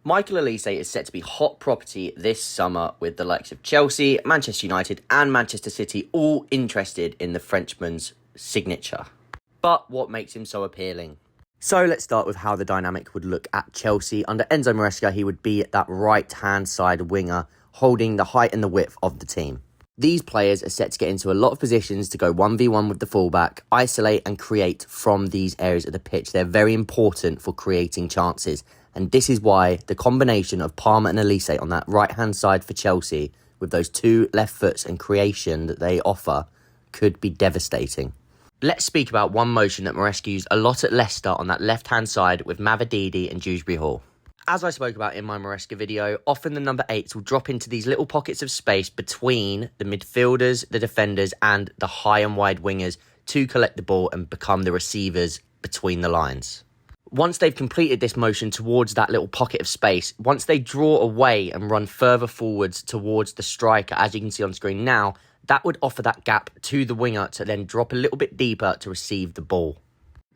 Michael Olise is set to be hot property this summer with the likes of Chelsea, Manchester United and Manchester City all interested in the Frenchman's signature. But what makes him so appealing? So let's start with how the dynamic would look at Chelsea. Under Enzo Maresca, he would be at that right-hand side winger, holding the height and the width of the team. These players are set to get into a lot of positions to go 1v1 with the fullback, isolate and create from these areas of the pitch. They're very important for creating chances. And this is why the combination of Palmer and Olise on that right-hand side for Chelsea, with those two left foots and creation that they offer, could be devastating. Let's speak about one motion that Maresca used a lot at Leicester on that left-hand side with Mavididi and Dewsbury Hall. As I spoke about in my Maresca video, often the number 8s will drop into these little pockets of space between the midfielders, the defenders and the high and wide wingers to collect the ball and become the receivers between the lines. Once they've completed this motion towards that little pocket of space, once they draw away and run further forwards towards the striker, as you can see on screen now, that would offer that gap to the winger to then drop a little bit deeper to receive the ball.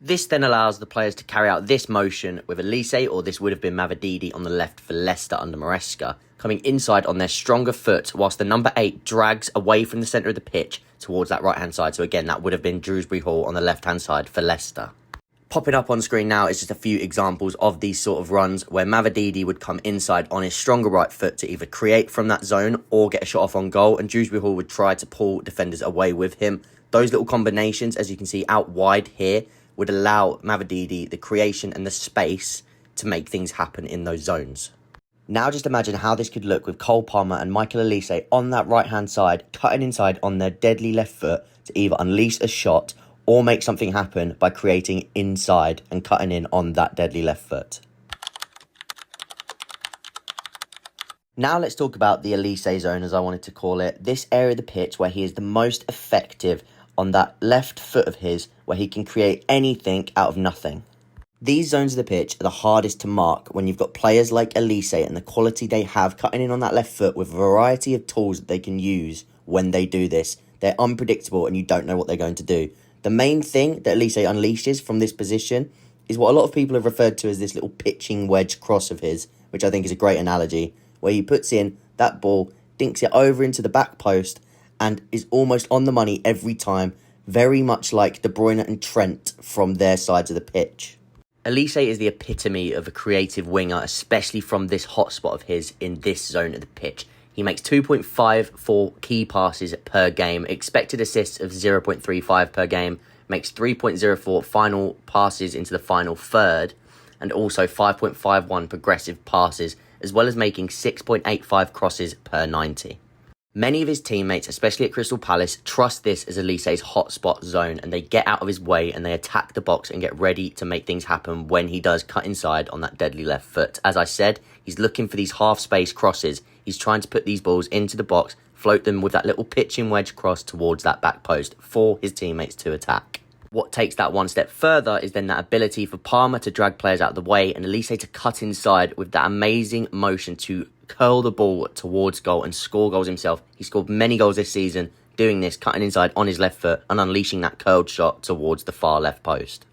This then allows the players to carry out this motion with Olise, or this would have been Mavididi on the left for Leicester under Maresca, coming inside on their stronger foot whilst the number 8 drags away from the centre of the pitch towards that right-hand side. So again, that would have been Dewsbury Hall on the left-hand side for Leicester. Popping up on screen now is just a few examples of these sort of runs where Mavididi would come inside on his stronger right foot to either create from that zone or get a shot off on goal, and Dewsbury Hall would try to pull defenders away with him. Those little combinations, as you can see out wide here, would allow Mavididi the creation and the space to make things happen in those zones. Now just imagine how this could look with Cole Palmer and Michael Olise on that right-hand side, cutting inside on their deadly left foot to either unleash a shot or make something happen by creating inside and cutting in on that deadly left foot. Now let's talk about the Olise zone, as I wanted to call it. This area of the pitch where he is the most effective on that left foot of his, where he can create anything out of nothing. These zones of the pitch are the hardest to mark when you've got players like Olise and the quality they have cutting in on that left foot with a variety of tools that they can use when they do this. They're unpredictable and you don't know what they're going to do. The main thing that Olise unleashes from this position is what a lot of people have referred to as this little pitching wedge cross of his, which I think is a great analogy, where he puts in that ball, dinks it over into the back post, and is almost on the money every time, very much like De Bruyne and Trent from their sides of the pitch. Olise is the epitome of a creative winger, especially from this hotspot of his in this zone of the pitch. He makes 2.54 key passes per game, expected assists of 0.35 per game, makes 3.04 final passes into the final third, and also 5.51 progressive passes, as well as making 6.85 crosses per 90. Many of his teammates, especially at Crystal Palace, trust this as Olise's hotspot zone, and they get out of his way and they attack the box and get ready to make things happen when he does cut inside on that deadly left foot. As I said, he's looking for these half-space crosses. He's trying to put these balls into the box, float them with that little pitching wedge cross towards that back post for his teammates to attack. What takes that one step further is then that ability for Palmer to drag players out of the way and Olise to cut inside with that amazing motion to curl the ball towards goal and score goals himself. He scored many goals this season doing this, cutting inside on his left foot and unleashing that curled shot towards the far left post.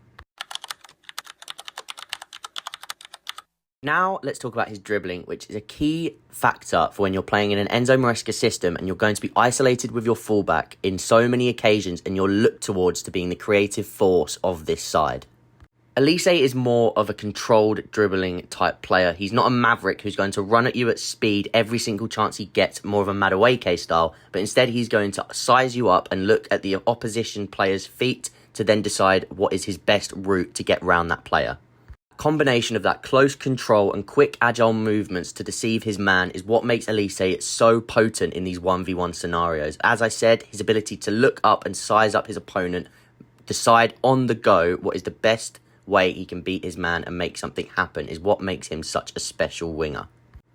Now, let's talk about his dribbling, which is a key factor for when you're playing in an Enzo Maresca system and you're going to be isolated with your fullback in so many occasions and you're looked towards to being the creative force of this side. Olise is more of a controlled dribbling type player. He's not a maverick who's going to run at you at speed every single chance he gets, more of a Madueke style, but instead he's going to size you up and look at the opposition player's feet to then decide what is his best route to get round that player. Combination of that close control and quick agile movements to deceive his man is what makes Olise so potent in these 1v1 scenarios. As I said, his ability to look up and size up his opponent, decide on the go what is the best way he can beat his man and make something happen is what makes him such a special winger.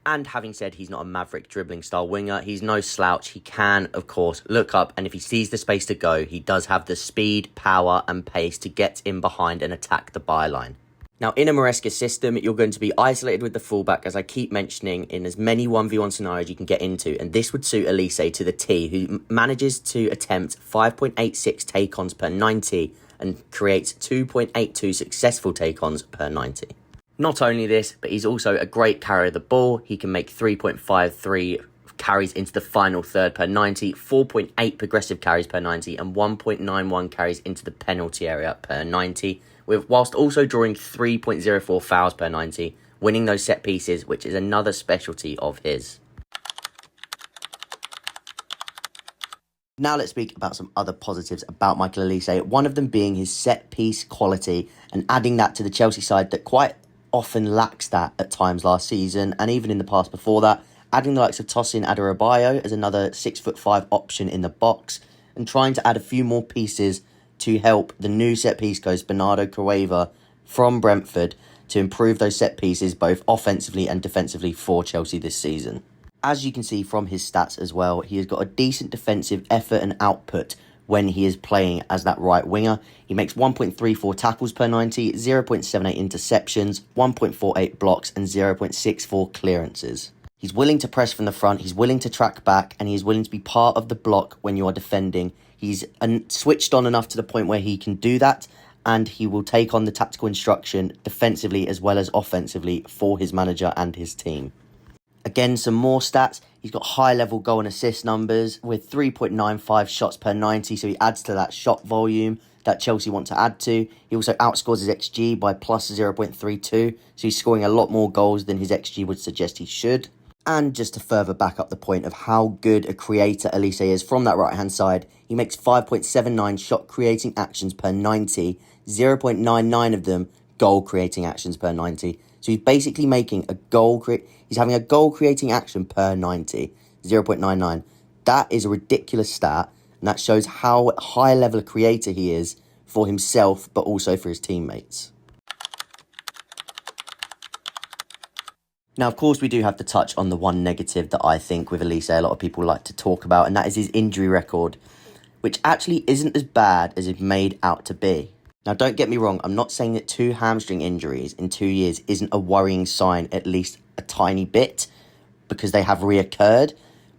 And having said he's not a maverick dribbling style winger, he's no slouch. He can, of course, look up, and if he sees the space to go, he does have the speed, power and pace to get in behind and attack the byline. Now, in a Maresca system, you're going to be isolated with the fullback, as I keep mentioning, in as many 1v1 scenarios you can get into, and this would suit Olise to the T, who manages to attempt 5.86 take-ons per 90 and creates 2.82 successful take-ons per 90. Not only this, but he's also a great carrier of the ball. He can make 3.53 carries into the final third per 90, 4.8 progressive carries per 90, and 1.91 carries into the penalty area per 90, whilst also drawing 3.04 fouls per 90, winning those set pieces, which is another specialty of his. Now let's speak about some other positives about Michael Olise, one of them being his set-piece quality, and adding that to the Chelsea side that quite often lacks that at times last season, and even in the past before that, adding the likes of Tosin Adarabioyo as another 6'5" option in the box, and trying to add a few more pieces to help the new set-piece coach Bernardo Cueva from Brentford to improve those set pieces both offensively and defensively for Chelsea this season. As you can see from his stats as well, he has got a decent defensive effort and output when he is playing as that right winger. He makes 1.34 tackles per 90, 0.78 interceptions, 1.48 blocks, and 0.64 clearances. He's willing to press from the front, he's willing to track back, and he's willing to be part of the block when you are defending. He's switched on enough to the point where he can do that, and he will take on the tactical instruction defensively as well as offensively for his manager and his team. Again, some more stats. He's got high-level goal and assist numbers with 3.95 shots per 90, so he adds to that shot volume that Chelsea want to add to. He also outscores his XG by plus 0.32, so he's scoring a lot more goals than his XG would suggest he should. And just to further back up the point of how good a creator Olise is from that right-hand side, he makes 5.79 shot-creating actions per 90, 0.99 of them goal-creating actions per 90. So he's basically making a he's having a goal-creating action per 90, 0.99. That is a ridiculous stat, and that shows how high-level a creator he is for himself, but also for his teammates. Now, of course, we do have to touch on the one negative that I think with Olise a lot of people like to talk about, and that is his injury record, which actually isn't as bad as it's made out to be. Now, don't get me wrong, I'm not saying that 2 hamstring injuries in 2 years isn't a worrying sign, at least a tiny bit, because they have reoccurred,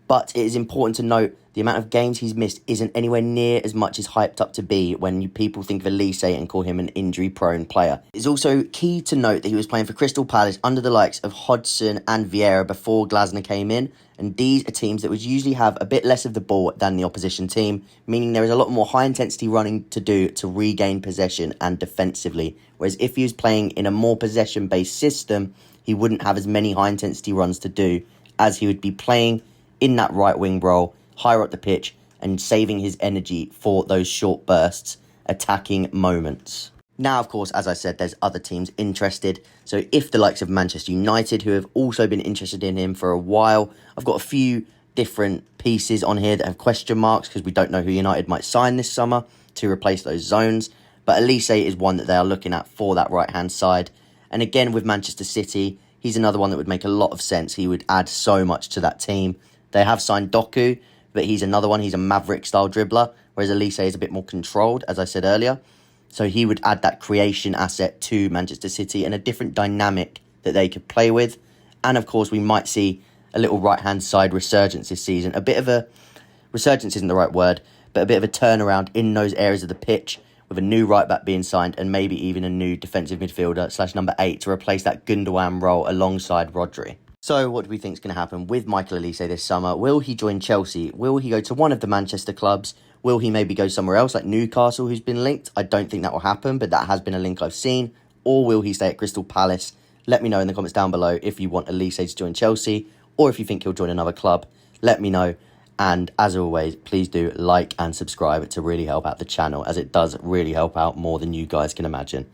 but it is important to note the amount of games he's missed isn't anywhere near as much as hyped up to be when people think of Olise and call him an injury-prone player. It's also key to note that he was playing for Crystal Palace under the likes of Hodgson and Vieira before Glasner came in, and these are teams that would usually have a bit less of the ball than the opposition team, meaning there is a lot more high-intensity running to do to regain possession and defensively, whereas if he was playing in a more possession-based system, he wouldn't have as many high-intensity runs to do, as he would be playing in that right-wing role, higher up the pitch, and saving his energy for those short bursts, attacking moments. Now, of course, as I said, there's other teams interested. So if the likes of Manchester United, who have also been interested in him for a while, I've got a few different pieces on here that have question marks because we don't know who United might sign this summer to replace those zones. But Olise is one that they are looking at for that right-hand side. And again, with Manchester City, he's another one that would make a lot of sense. He would add so much to that team. They have signed Doku, but he's another one. He's a Maverick-style dribbler, whereas Olise is a bit more controlled, as I said earlier. So he would add that creation asset to Manchester City and a different dynamic that they could play with. And, of course, we might see a little right-hand side resurgence this season. A bit of a... resurgence isn't the right word, but a bit of a turnaround in those areas of the pitch with a new right-back being signed and maybe even a new defensive midfielder / number 8 to replace that Gundogan role alongside Rodri. So what do we think is going to happen with Michael Olise this summer? Will he join Chelsea? Will he go to one of the Manchester clubs? Will he maybe go somewhere else like Newcastle, who's been linked? I don't think that will happen, but that has been a link I've seen. Or will he stay at Crystal Palace? Let me know in the comments down below if you want Olise to join Chelsea or if you think he'll join another club. Let me know. And as always, please do like and subscribe to really help out the channel, as it does really help out more than you guys can imagine.